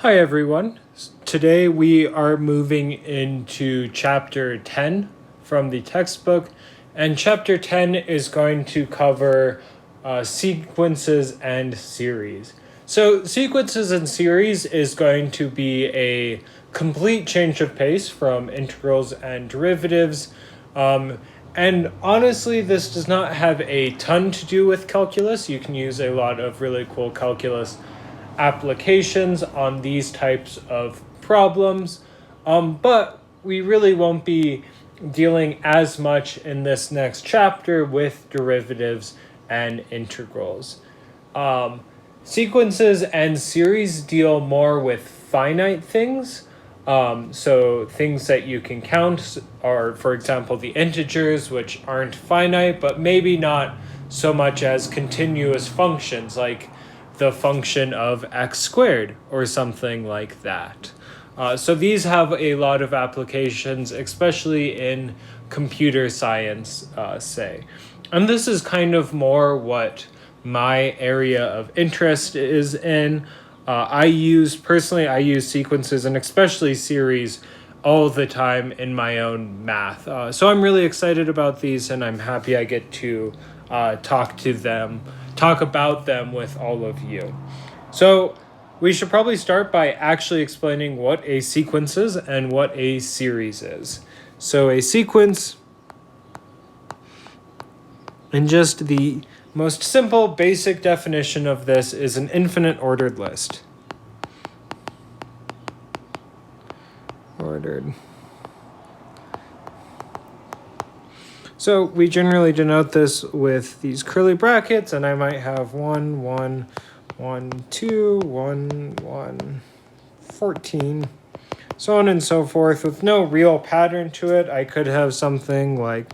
Hi everyone. Today we are moving into chapter 10 from the textbook, and chapter 10 is going to cover sequences and series. So sequences and series is going to be a complete change of pace from integrals and derivatives. And honestly, this does not have a ton to do with calculus. You can use a lot of really cool calculus applications on these types of problems, but we really won't be dealing as much in this next chapter with derivatives and integrals. Sequences and series deal more with finite things. So things that you can count are, for example, the integers, which aren't finite, but maybe not so much as continuous functions like the function of x squared or something like that. So these have a lot of applications, especially in computer science, say. And this is kind of more what my area of interest is in. I use sequences and especially series all the time in my own math. So I'm really excited about these, and I'm happy I get to talk about them with all of you. So we should probably start by actually explaining what a sequence is and what a series is. So a sequence, and just the most simple basic definition of this, is an infinite ordered list. Ordered. So we generally denote this with these curly brackets, and I might have 1, 1, 1, 2, 1, 1, 14, so on and so forth, with no real pattern to it. I could have something like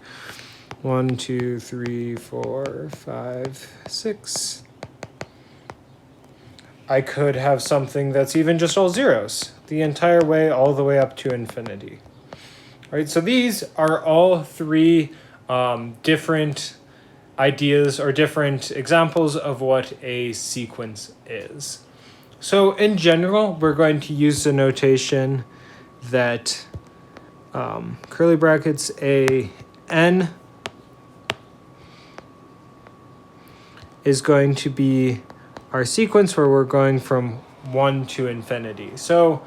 1, 2, 3, 4, 5, 6. I could have something that's even just all zeros, the entire way, all the way up to infinity. All right, so these are all three different ideas or different examples of what a sequence is. So in general, we're going to use the notation that curly brackets a n is going to be our sequence where we're going from 1 to infinity. So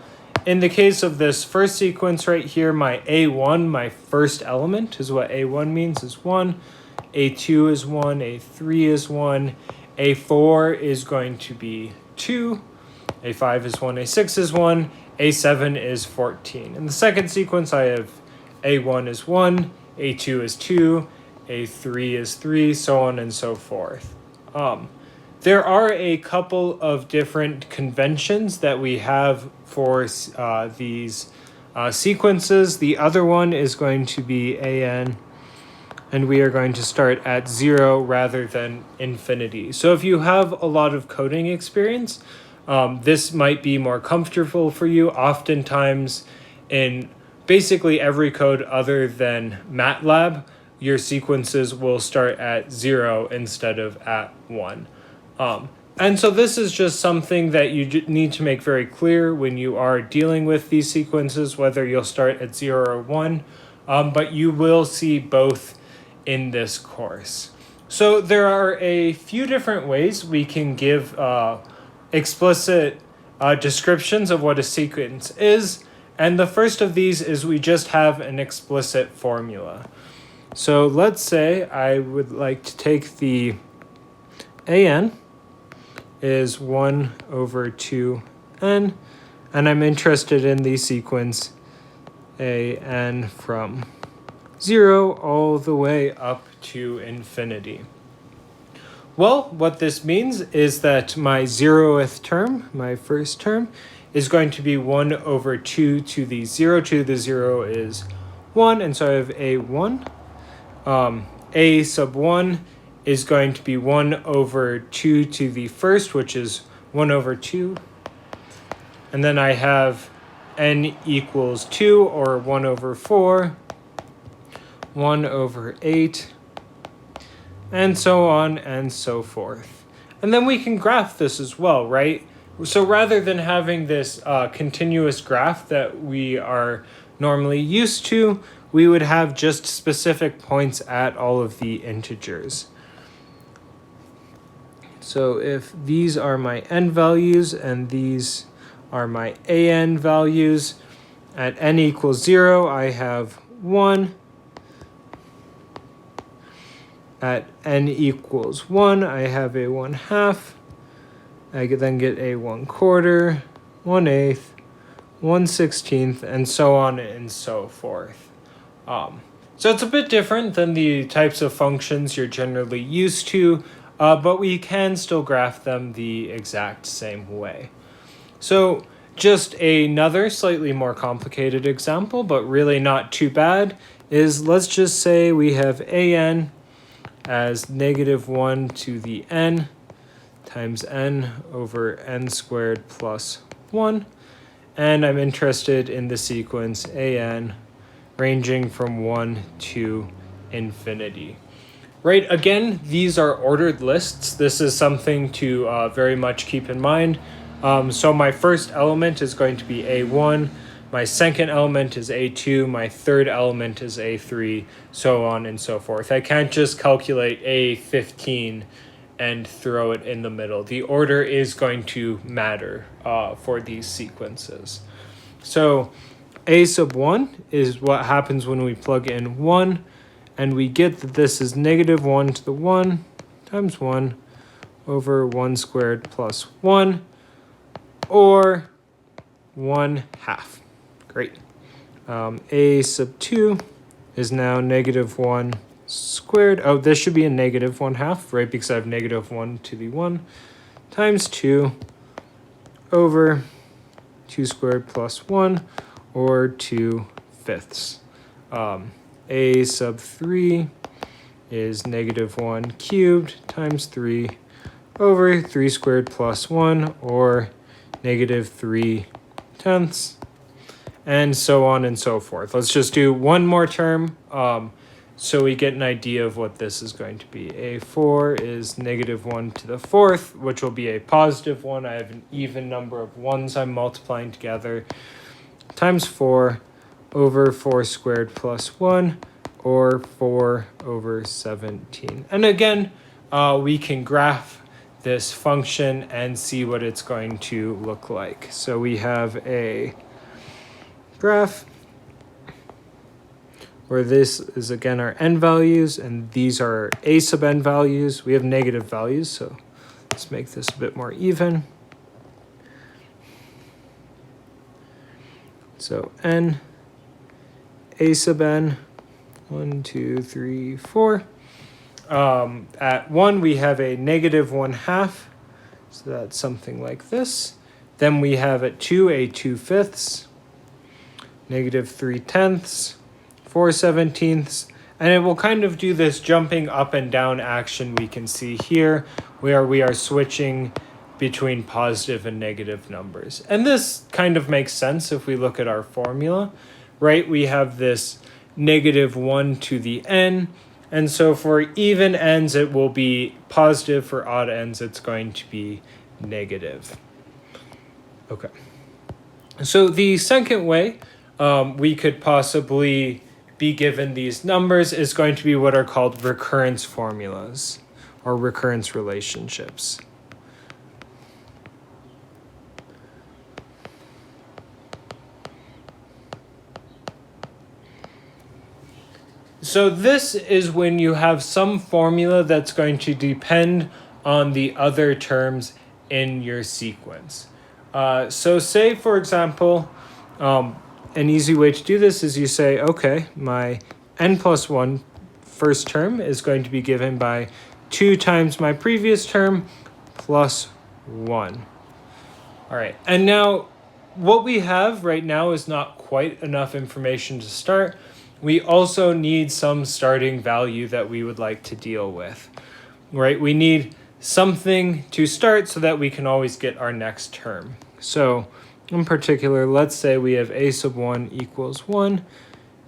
in the case of this first sequence right here, my A1, my first element, is what A1 means, is 1. A2 is 1. A3 is 1. A4 is going to be 2. A5 is 1. A6 is 1. A7 is 14. In the second sequence, I have A1 is 1. A2 is 2. A3 is 3, so on and so forth. There are a couple of different conventions that we have for these sequences. The other one is going to be an, and we are going to start at 0 rather than infinity. So if you have a lot of coding experience, this might be more comfortable for you. Oftentimes in basically every code other than MATLAB, your sequences will start at 0 instead of at 1. And so this is just something that you need to make very clear when you are dealing with these sequences, whether you'll start at 0 or 1, but you will see both in this course. So there are a few different ways we can give explicit descriptions of what a sequence is, and the first of these is we just have an explicit formula. So let's say I would like to take the an is 1 over 2n, and I'm interested in the sequence an from 0 all the way up to infinity. Well, what this means is that my 0th term, my first term, is going to be 1 over 2 to the 0. 2 to the 0 is 1, and so I have a1. A sub 1 is going to be 1 over 2 to the first, which is 1 over 2. And then I have n equals 2, or 1 over 4, 1 over 8, and so on and so forth. And then we can graph this as well, right? So rather than having this continuous graph that we are normally used to, we would have just specific points at all of the integers. So if these are my n values and these are my an values, at n equals 0, I have 1. At n equals 1, I have a 1/2. I then get a 1/4, 1/8, 1/16, and so on and so forth. So it's a bit different than the types of functions you're generally used to, but we can still graph them the exact same way. So just another slightly more complicated example, but really not too bad, is let's just say we have an as -1 to the n times n over n squared plus 1. And I'm interested in the sequence an ranging from 1 to infinity. Right, again, these are ordered lists. This is something to very much keep in mind. So my first element is going to be a1, my second element is a2, my third element is a3, so on and so forth. I can't just calculate a15 and throw it in the middle. The order is going to matter for these sequences. So a sub 1 is what happens when we plug in 1, and we get that this is -1 to the 1 times 1 over 1 squared plus 1, or 1/2. Great. A sub 2 is now -1 squared. Oh, this should be a -1/2, right? Because I have -1 to the 1 times 2 over 2 squared plus 1, or 2/5. A sub 3 is -1 cubed times 3 over 3 squared plus 1, or -3/10, and so on and so forth. Let's just do one more term so we get an idea of what this is going to be. A4 is -1 to the 4th, which will be a positive 1. I have an even number of 1s I'm multiplying together, times 4 over 4 squared plus 1, or 4 over 17. And again, we can graph this function and see what it's going to look like. So we have a graph where this is again our n values and these are a sub n values. We have negative values, so let's make this a bit more even. So n, a sub n, 1, 2, 3, 4. At 1, we have a -1/2, so that's something like this. Then we have at 2, a 2/5, -3/10, 4/17, and it will kind of do this jumping up and down action we can see here, where we are switching between positive and negative numbers. And this kind of makes sense if we look at our formula, right? We have this -1 to the n, and so for even n's it will be positive, for odd n's it's going to be negative. Okay. So the second way we could possibly be given these numbers is going to be what are called recurrence formulas or recurrence relationships. So this is when you have some formula that's going to depend on the other terms in your sequence. So say, for example, an easy way to do this is you say, okay, my n plus 1 first term is going to be given by 2 times my previous term plus 1. All right, and now what we have right now is not quite enough information to start. We also need some starting value that we would like to deal with, right? We need something to start so that we can always get our next term. So in particular, let's say we have a sub 1 equals 1,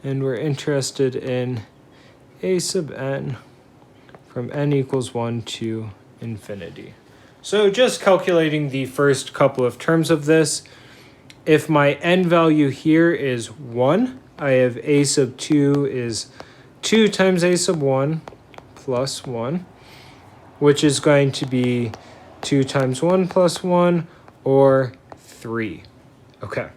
and we're interested in a sub n from n equals 1 to infinity. So just calculating the first couple of terms of this, if my n value here is 1, I have a sub 2 is 2 times a sub 1 plus 1, which is going to be 2 times 1 plus 1, or 3. Okay.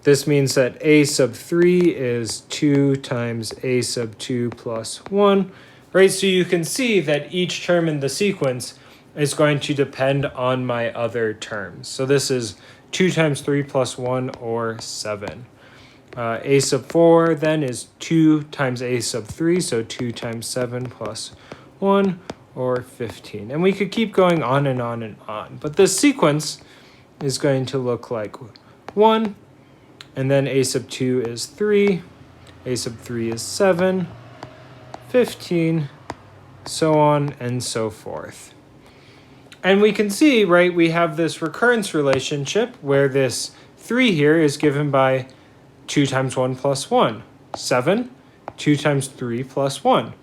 This means that a sub 3 is 2 times a sub 2 plus 1, right? So you can see that each term in the sequence is going to depend on my other terms. So this is 2 times 3 plus 1, or 7. A sub 4 then is 2 times a sub 3, so 2 times 7 plus 1, or 15. And we could keep going on and on and on. But this sequence is going to look like 1, and then a sub 2 is 3, a sub 3 is 7, 15, so on and so forth. And we can see, right, we have this recurrence relationship where this 3 here is given by 2 times 1 plus 1, 7, 2 times 3 plus 1,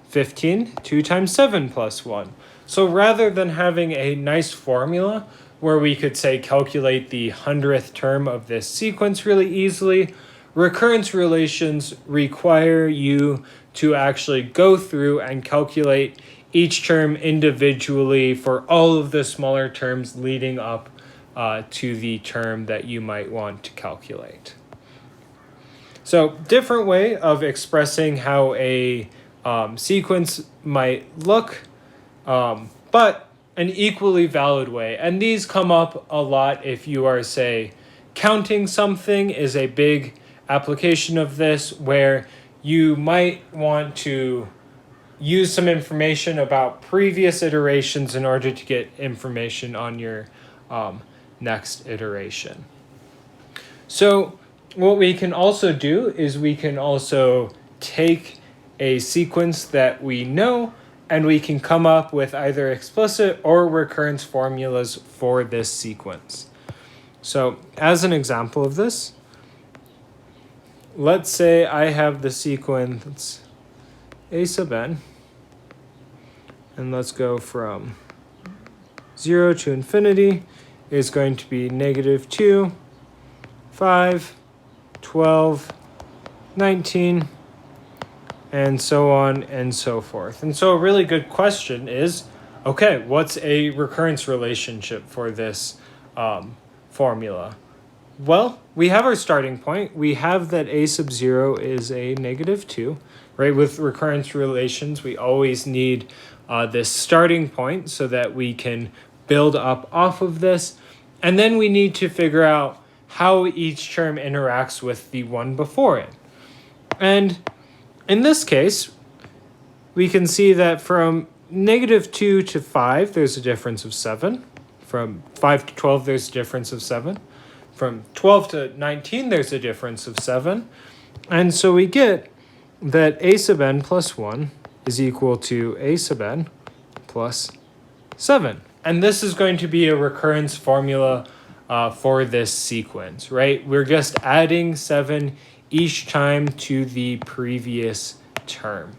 15, 2 times 7 plus 1. So rather than having a nice formula where we could say calculate the 100th term of this sequence really easily, recurrence relations require you to actually go through and calculate each term individually for all of the smaller terms leading up to the term that you might want to calculate. So different way of expressing how a sequence might look, but an equally valid way. And these come up a lot if you are, say, counting something is a big application of this, where you might want to use some information about previous iterations in order to get information on your next iteration. So what we can also do is we can also take a sequence that we know, and we can come up with either explicit or recurrence formulas for this sequence. So as an example of this, let's say I have the sequence a sub n, and let's go from 0 to infinity is going to be -2, 5, 12, 19, and so on and so forth. And so a really good question is, okay, what's a recurrence relationship for this formula? Well, we have our starting point. We have that a sub 0 is a -2, right? With recurrence relations, we always need this starting point so that we can build up off of this. And then we need to figure out how each term interacts with the one before it. And in this case, we can see that from -2 to 5, there's a difference of 7. From 5 to 12, there's a difference of 7. From 12 to 19, there's a difference of 7. And so we get that a sub n plus 1 is equal to a sub n plus 7. And this is going to be a recurrence formula for this sequence, right? We're just adding 7 each time to the previous term.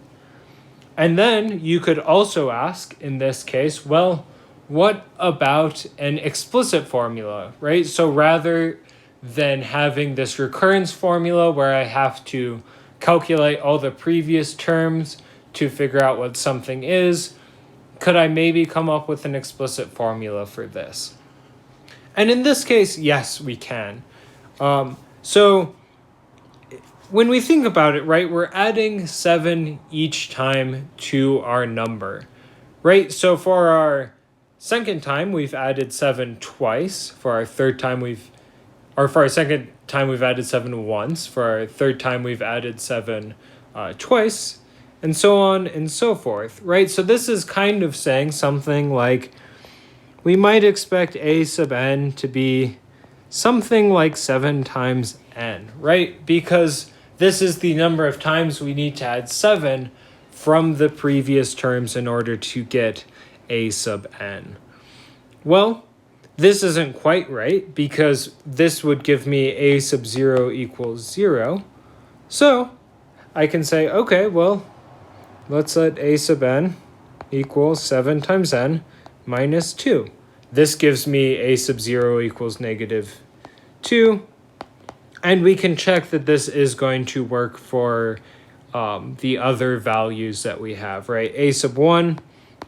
And then you could also ask, in this case, well, what about an explicit formula, right? So rather than having this recurrence formula where I have to calculate all the previous terms to figure out what something is, could I maybe come up with an explicit formula for this? And in this case, yes, we can. So when we think about it, right, we're adding 7 each time to our number, right? So for our second time, we've added 7 twice. For our third time, for our second time, we've added 7 once. For our third time, we've added 7 twice, and so on and so forth, right? So this is kind of saying something like, we might expect a sub n to be something like 7 times n, right? Because this is the number of times we need to add 7 from the previous terms in order to get a sub n. Well, this isn't quite right, because this would give me a sub 0 equals 0. So I can say, okay, well, let's let a sub n equal 7 times n minus 2. This gives me a sub 0 equals negative 2. And we can check that this is going to work for the other values that we have, right? A sub 1,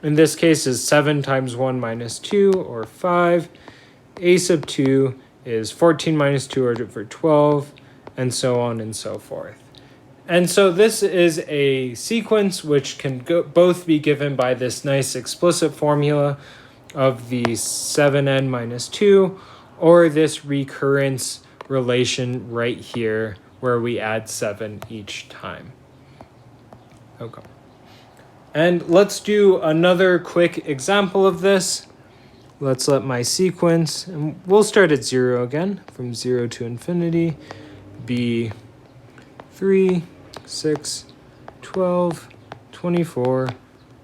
in this case, is 7 times 1 minus 2, or 5. A sub 2 is 14 minus 2, or for 12, and so on and so forth. And so this is a sequence which can both be given by this nice explicit formula of the 7n minus 2, or this recurrence relation right here where we add 7 each time. Okay. And let's do another quick example of this. Let's let my sequence, and we'll start at 0 again, from 0 to infinity, be 3, 6, 12, 24,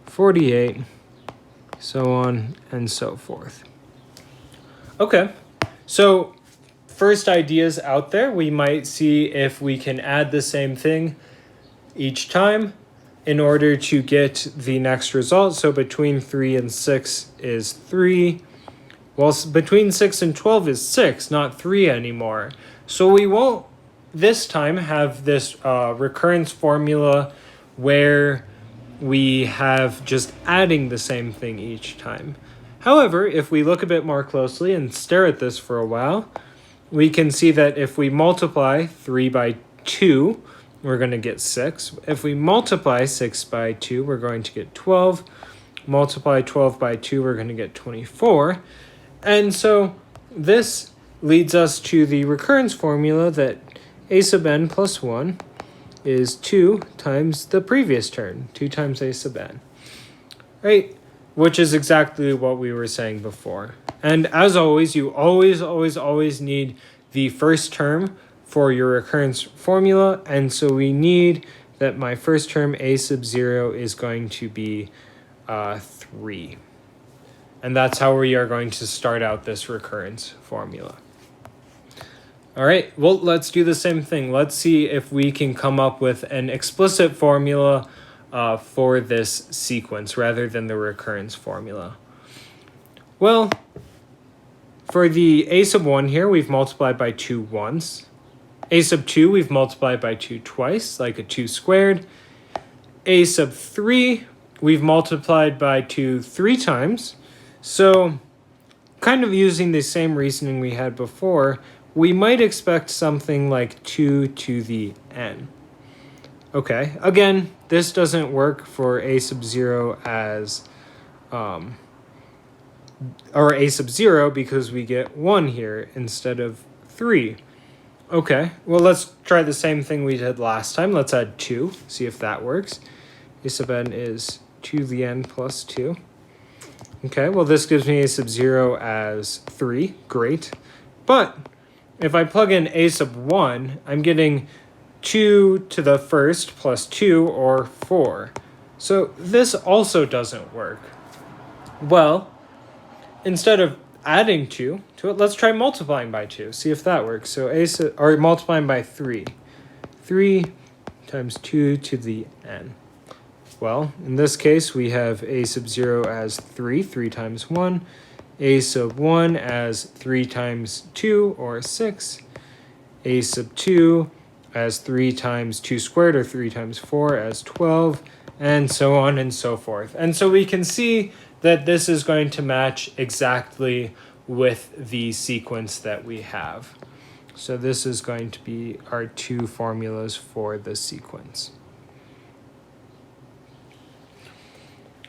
48, so on and so forth. Okay, so first ideas out there, we might see if we can add the same thing each time in order to get the next result. So between 3 and 6 is 3. Well, between 6 and 12 is 6, not 3 anymore. So we won't this time have this recurrence formula where we have just adding the same thing each time. However, if we look a bit more closely and stare at this for a while, we can see that if we multiply 3 by 2, we're going to get 6. If we multiply 6 by 2, we're going to get 12. Multiply 12 by 2, we're going to get 24. And so this leads us to the recurrence formula that a sub n plus 1 is 2 times the previous term, 2 times a sub n, right? Which is exactly what we were saying before. And as always, you always need the first term for your recurrence formula. And so we need that my first term, a sub 0, is going to be 3. And that's how we are going to start out this recurrence formula. All right, well, let's do the same thing. Let's see if we can come up with an explicit formula for this sequence rather than the recurrence formula. Well, for the a sub 1 here, we've multiplied by 2 once. A sub 2, we've multiplied by 2 twice, like a 2 squared. A sub 3, we've multiplied by 2 3 times. So, kind of using the same reasoning we had before, we might expect something like 2 to the n. Okay, again, this doesn't work for a sub 0 as, or a sub 0 because we get 1 here instead of 3. Okay, well, let's try the same thing we did last time. Let's add 2, see if that works. A sub n is 2 to the n plus 2. Okay, well, this gives me a sub 0 as 3. Great. But if I plug in a sub 1, I'm getting 2 to the first plus 2, or 4. So this also doesn't work. Well, instead of adding 2 to it, let's try multiplying by 2, see if that works. So or multiplying by 3. 3 times 2 to the n. Well, in this case, we have a sub 0 as 3 times 1. A sub 1 as 3 times 2, or 6. A sub 2 as 3 times 2 squared, or 3 times 4, as 12, and so on and so forth. And so we can see that this is going to match exactly with the sequence that we have. So this is going to be our 2 formulas for the sequence.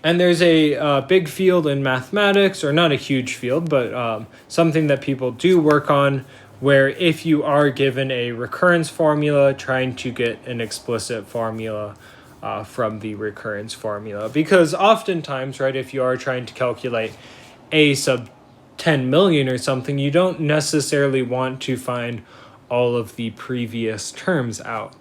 And there's a big field in mathematics, or not a huge field, but something that people do work on, where if you are given a recurrence formula, trying to get an explicit formula from the recurrence formula. Because oftentimes, right, if you are trying to calculate a sub 10 million or something, you don't necessarily want to find all of the previous terms out.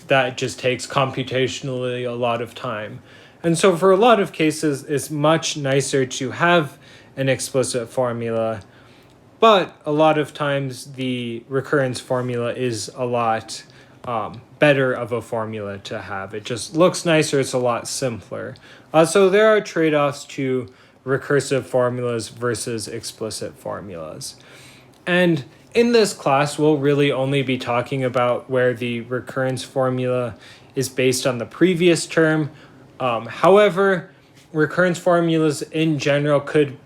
That just takes computationally a lot of time. And so for a lot of cases, it's much nicer to have an explicit formula, but a lot of times the recurrence formula is a lot better of a formula to have. It just looks nicer, it's a lot simpler. So there are trade-offs to recursive formulas versus explicit formulas. And in this class, we'll really only be talking about where the recurrence formula is based on the previous term. However, recurrence formulas in general could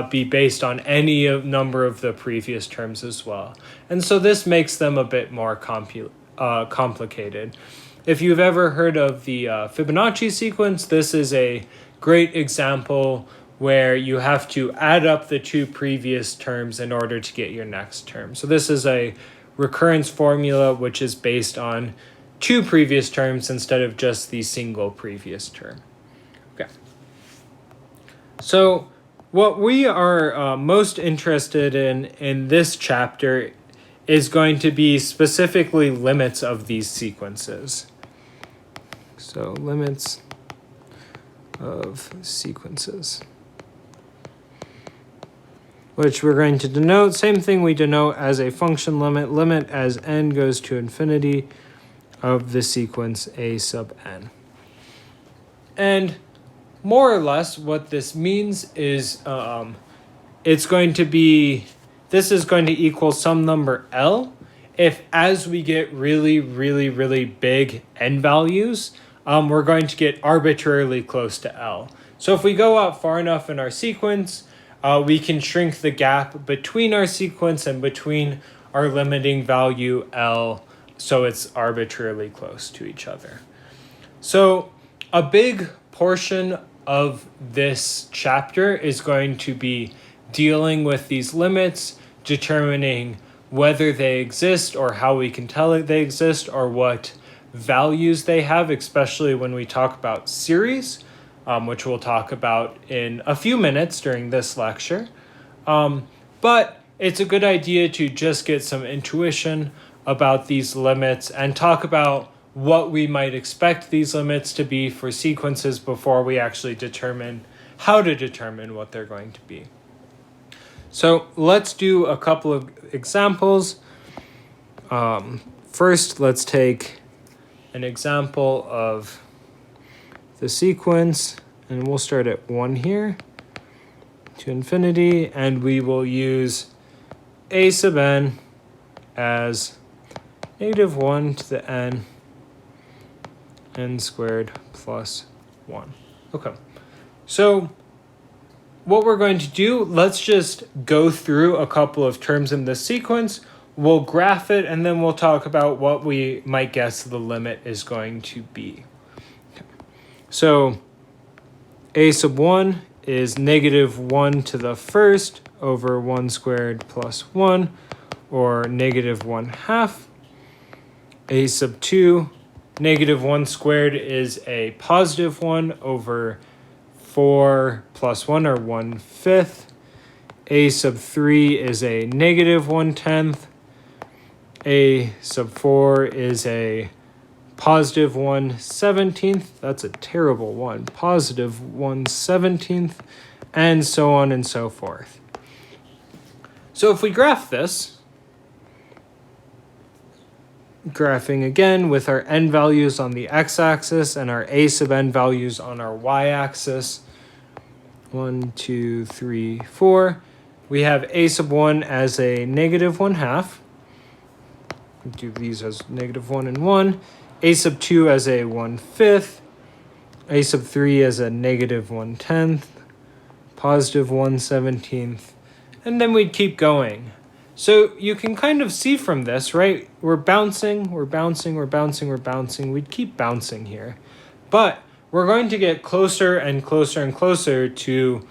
be based on any number of the previous terms as well. And so this makes them a bit more complicated. If you've ever heard of the Fibonacci sequence, this is a great example where you have to add up the two previous terms in order to get your next term. So this is a recurrence formula which is based on two previous terms instead of just the single previous term. Okay. So what we are most interested in this chapter is going to be specifically limits of these sequences. So limits of sequences, which we're going to denote, same thing we denote as a function limit as n goes to infinity of the sequence a sub n. And more or less what this means is this is going to equal some number L if as we get really, really, really big n values, we're going to get arbitrarily close to L. So if we go out far enough in our sequence, we can shrink the gap between our sequence and between our limiting value L so it's arbitrarily close to each other. So a big portion of this chapter is going to be dealing with these limits, determining whether they exist or how we can tell they exist or what values they have, especially when we talk about series, which we'll talk about in a few minutes during this lecture. But it's a good idea to just get some intuition about these limits and talk about what we might expect these limits to be for sequences before we actually determine how to determine what they're going to be. So let's do a couple of examples. First, let's take an example of the sequence, and we'll start at 1 here to infinity, and we will use a sub n as -1 to the n squared plus 1. Okay, so what we're going to do, let's just go through a couple of terms in this sequence. We'll graph it, and then we'll talk about what we might guess the limit is going to be. Okay. So a sub 1 is -1 to the first over 1 squared plus 1, or -1/2. A sub 2, -1 squared is a positive 1 over 4 plus 1, or 1/5. A sub 3 is a -1/10. A sub 4 is a positive 1/17. That's a terrible one. Positive 1/17, and so on and so forth. So if we graph this, graphing again with our n values on the x-axis and our a sub n values on our y-axis, 1, 2, 3, 4, we have a sub 1 as a -1/2. Do these as -1 and 1. A sub 2 as a 1/5. A sub 3 as a -1/10. Positive 1/17. And then we'd keep going. So you can kind of see from this, right? We're bouncing. We'd keep bouncing here. But we're going to get closer and closer and closer to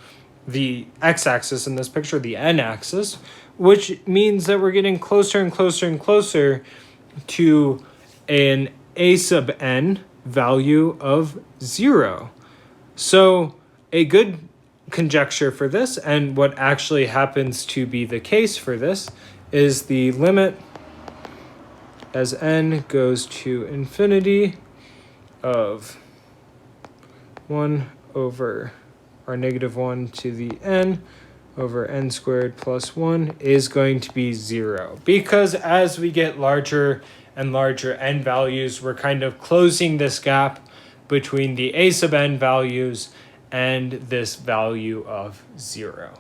the x-axis in this picture, the n-axis, which means that we're getting closer and closer and closer to an a sub n value of 0. So a good conjecture for this, and what actually happens to be the case for this, is the limit as n goes to infinity of 1 over our -1 to the n over n squared plus 1 is going to be 0. Because as we get larger and larger n values, we're kind of closing this gap between the a sub n values and this value of 0.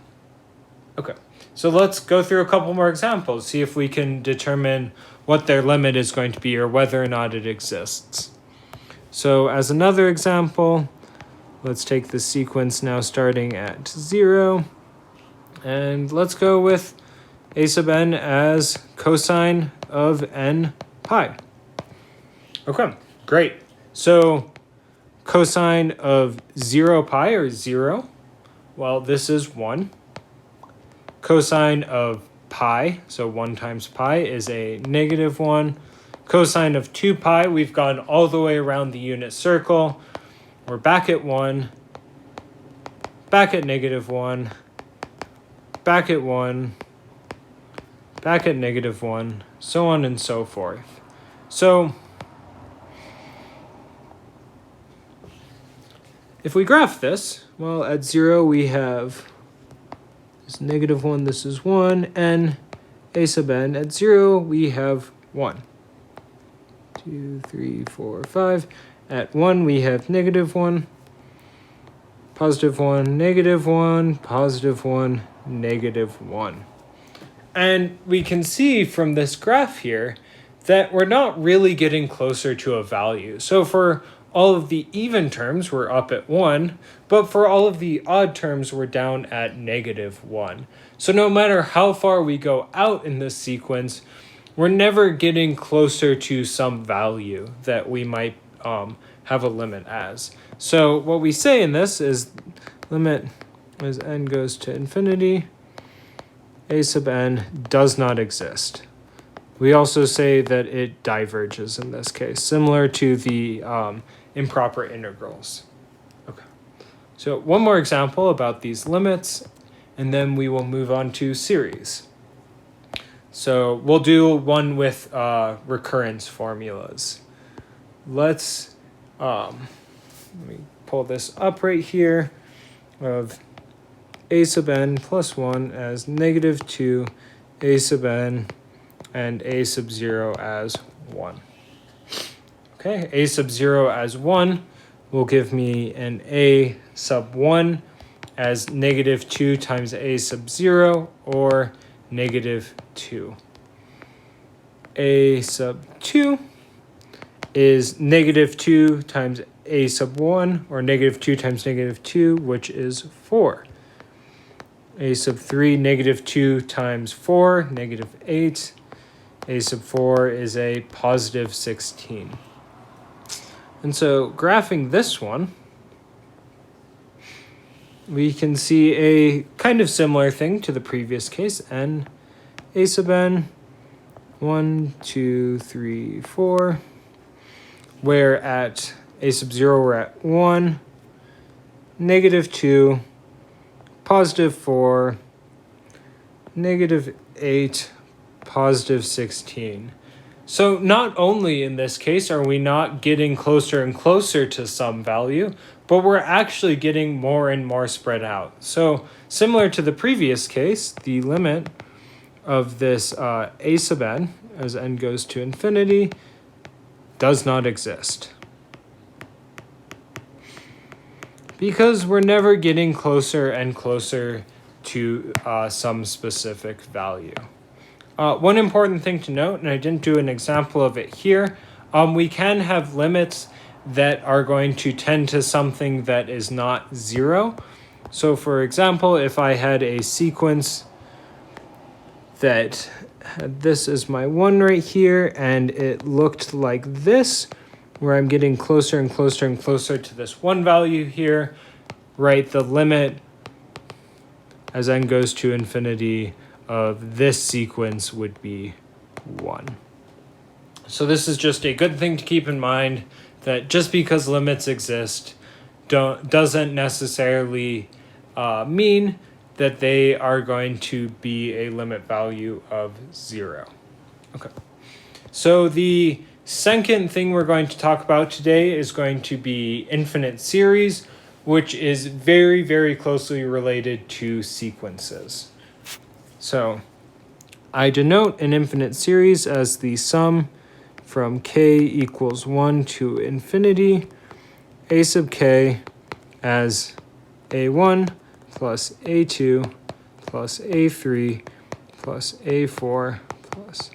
Okay, so let's go through a couple more examples, see if we can determine what their limit is going to be or whether or not it exists. So as another example, let's take the sequence now starting at 0, and let's go with a sub n as cosine of n pi. Okay, great. So cosine of 0 pi, or 0, well, this is 1. Cosine of pi, so 1 times pi, is a -1. Cosine of 2 pi, we've gone all the way around the unit circle. We're back at 1, back at -1, back at 1, back at -1, so on and so forth. So if we graph this, well, at 0 we have this -1, this is 1, and a sub n. At 0 we have 1. 2, 3, 4, 5. At 1 we have -1, +1, -1, +1, -1. And we can see from this graph here that we're not really getting closer to a value. So for all of the even terms, we're up at 1, but for all of the odd terms, we're down at -1. So no matter how far we go out in this sequence, we're never getting closer to some value that we might have a limit as. So what we say in this is limit as n goes to infinity, a sub n does not exist. We also say that it diverges in this case, similar to the improper integrals. Okay, so one more example about these limits, and then we will move on to series. So we'll do one with recurrence formulas. Let me pull this up right here of a sub n plus 1 as -2, a sub n, and a sub 0 as 1. Okay, a sub 0 as 1 will give me an a sub 1 as -2 times a sub 0, or -2. A sub 2 is -2 times a sub 1, or -2 times -2, which is 4. A sub 3, -2 times 4, -8. A sub 4 is a positive 16. And so graphing this one, we can see a kind of similar thing to the previous case. N, a sub n, 1, 2, 3, 4, where at a sub 0 we're at 1, -2, positive 4, -8, positive 16. So not only in this case are we not getting closer and closer to some value, but we're actually getting more and more spread out. So similar to the previous case, the limit of this a sub n, as n goes to infinity, does not exist. Because we're never getting closer and closer to some specific value. One important thing to note, and I didn't do an example of it here, we can have limits that are going to tend to something that is not 0. So for example, if I had a sequence that had this as my 1 right here, and it looked like this, where I'm getting closer and closer and closer to this 1 value here, right, the limit as n goes to infinity of this sequence would be 1. So this is just a good thing to keep in mind, that just because limits exist doesn't necessarily mean that they are going to be a limit value of 0. Okay. So the second thing we're going to talk about today is going to be infinite series, which is very, very closely related to sequences. So I denote an infinite series as the sum from k equals 1 to infinity, a sub k as a1 plus a2 plus a3 plus a4 plus...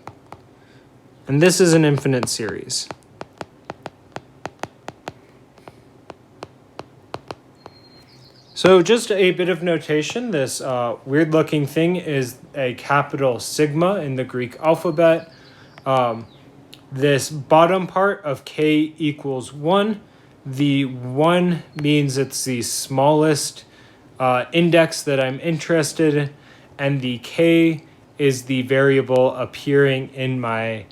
And this is an infinite series. So just a bit of notation, this weird looking thing is a capital sigma in the Greek alphabet. This bottom part of k equals 1, the 1 means it's the smallest index that I'm interested in, and the k is the variable appearing in my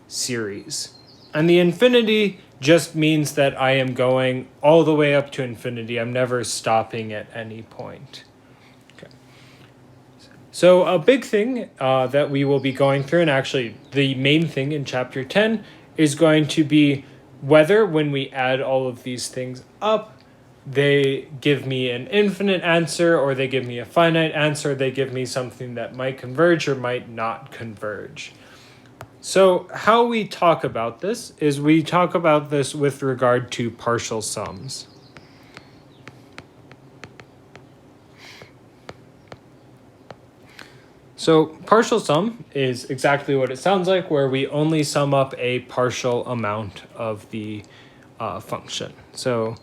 series. And the infinity just means that I am going all the way up to infinity. I'm never stopping at any point. Okay. So a big thing that we will be going through, and actually the main thing in chapter 10, is going to be whether when we add all of these things up, they give me an infinite answer, or they give me a finite answer, they give me something that might converge or might not converge. So how we talk about this is we talk about this with regard to partial sums. So partial sum is exactly what it sounds like, where we only sum up a partial amount of the function. So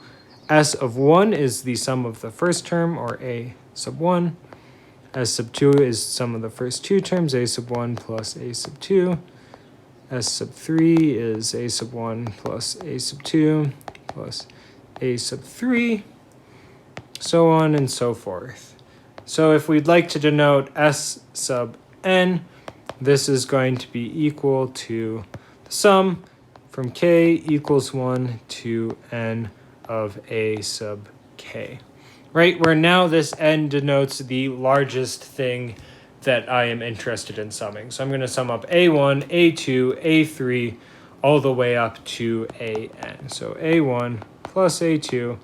s of 1 is the sum of the first term, or a sub 1. S sub 2 is sum of the first two terms, a sub 1 plus a sub 2. S sub 3 is a sub 1 plus a sub 2 plus a sub 3, so on and so forth. So if we'd like to denote s sub n, this is going to be equal to the sum from k equals 1 to n of a sub k. Right, where now this n denotes the largest thing that I am interested in summing. So I'm going to sum up a1, a2, a3, all the way up to an. So a1 plus a2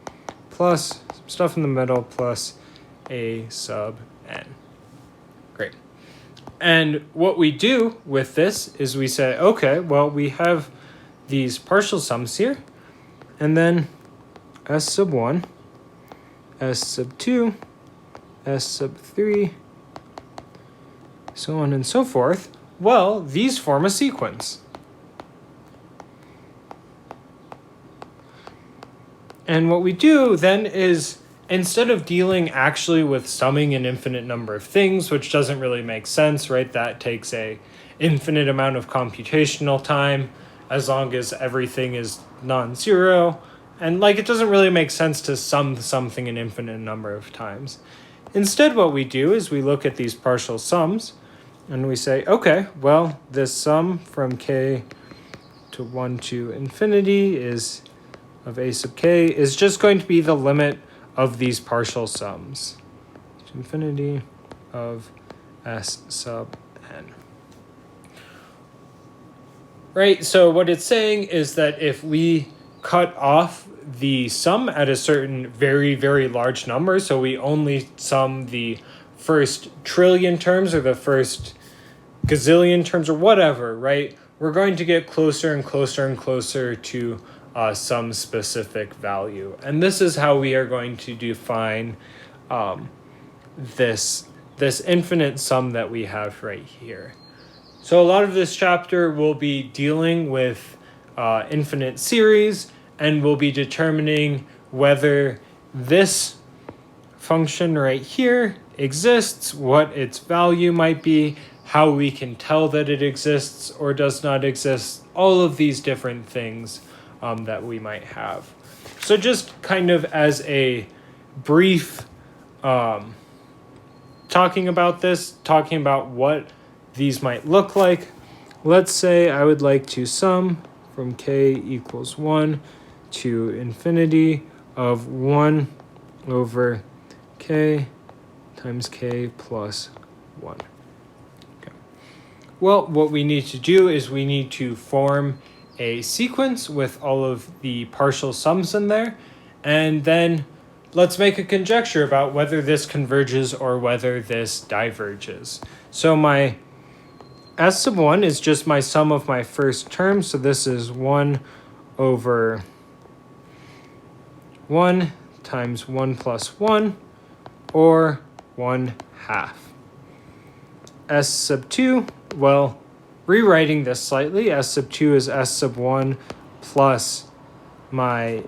plus some stuff in the middle plus a sub n. Great. And what we do with this is we say, okay, well, we have these partial sums here, and then s sub 1, s sub 2, s sub 3, so on and so forth. Well, these form a sequence. And what we do then is, instead of dealing actually with summing an infinite number of things, which doesn't really make sense, right? That takes a infinite amount of computational time, as long as everything is non-zero. And like, it doesn't really make sense to sum something an infinite number of times. Instead, what we do is we look at these partial sums, and we say, okay, well, this sum from k to 1 to infinity is of a sub k is just going to be the limit of these partial sums to infinity of s sub n. Right, so what it's saying is that if we cut off the sum at a certain very, very large number, so we only sum the first trillion terms or the first gazillion terms or whatever, right? We're going to get closer and closer and closer to some specific value. And this is how we are going to define this infinite sum that we have right here. So a lot of this chapter will be dealing with infinite series, and we'll be determining whether this function right here exists, what its value might be, how we can tell that it exists or does not exist, all of these different things that we might have. So just kind of as a brief talking about what these might look like, let's say I would like to sum from k equals 1 to infinity of 1 over k times k plus 1. Okay. Well, what we need to do is we need to form a sequence with all of the partial sums in there, and then let's make a conjecture about whether this converges or whether this diverges. So my s sub 1 is just my sum of my first term, so this is 1 over 1 times 1 plus 1, or 1/2. S sub 2, well, rewriting this slightly, S sub 2 is S sub 1 plus my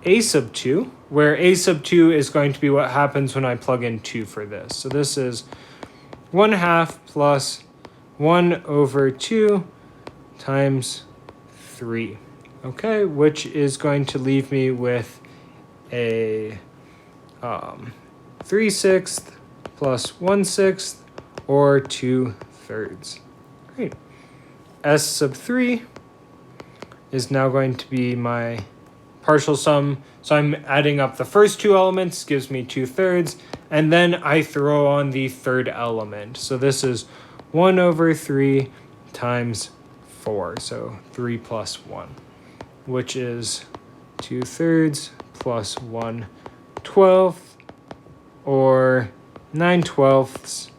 A sub 2, where A sub 2 is going to be what happens when I plug in 2 for this. So this is 1/2 plus 1 over 2 times 3, okay, which is going to leave me with a 3/6 plus 1/6, or 2/3. Great. S sub 3 is now going to be my partial sum. So I'm adding up the first two elements, gives me 2/3, and then I throw on the third element. So this is 1 over 3 times 4, so 3 plus 1, which is 2/3 plus 1/12, or 9/12,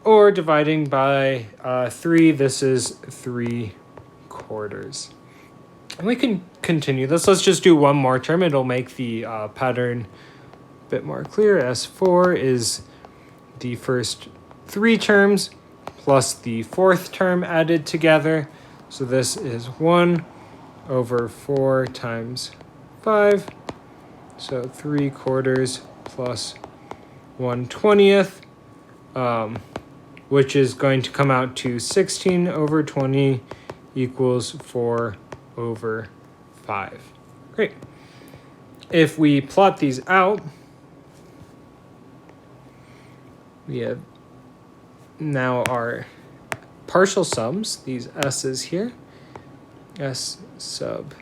or dividing by 3, this is 3/4. And we can continue this. Let's just do one more term. It'll make the pattern a bit more clear. S4 is the first 3 terms plus the fourth term added together. So this is 1 over 4 times 5. So 3/4 plus 1/20, which is going to come out to 16 over 20 equals 4 over 5. Great. If we plot these out, we have now our partial sums, these s's here. S sub,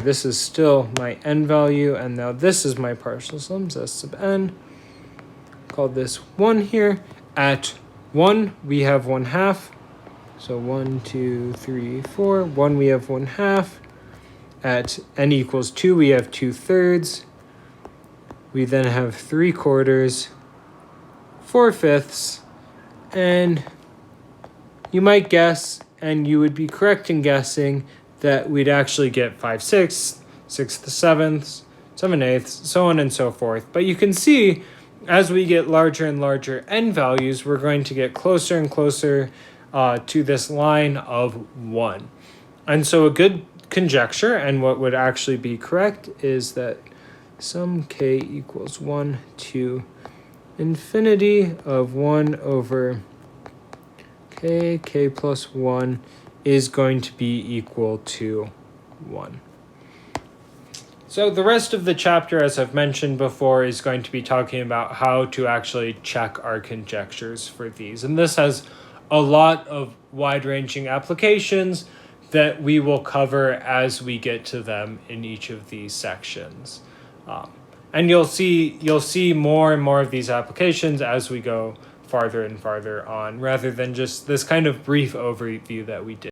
this is still my n value, and now this is my partial sums, S sub n. Call this 1 here. At 1, we have 1/2. So 1, 2, 3, 4. 1, we have 1/2. At n equals 2, we have 2/3. We then have 3/4, 4/5, and you might guess, and you would be correct in guessing, that we'd actually get 5/6, 6/7, 7/8, so on and so forth. But you can see, as we get larger and larger n values, we're going to get closer and closer to this line of 1. And so a good conjecture, and what would actually be correct, is that sum k equals 1 to infinity of 1 over k plus 1 is going to be equal to 1. So the rest of the chapter, as I've mentioned before, is going to be talking about how to actually check our conjectures for these. And this has a lot of wide-ranging applications that we will cover as we get to them in each of these sections. And you'll see more and more of these applications as we go farther and farther on, rather than just this kind of brief overview that we did.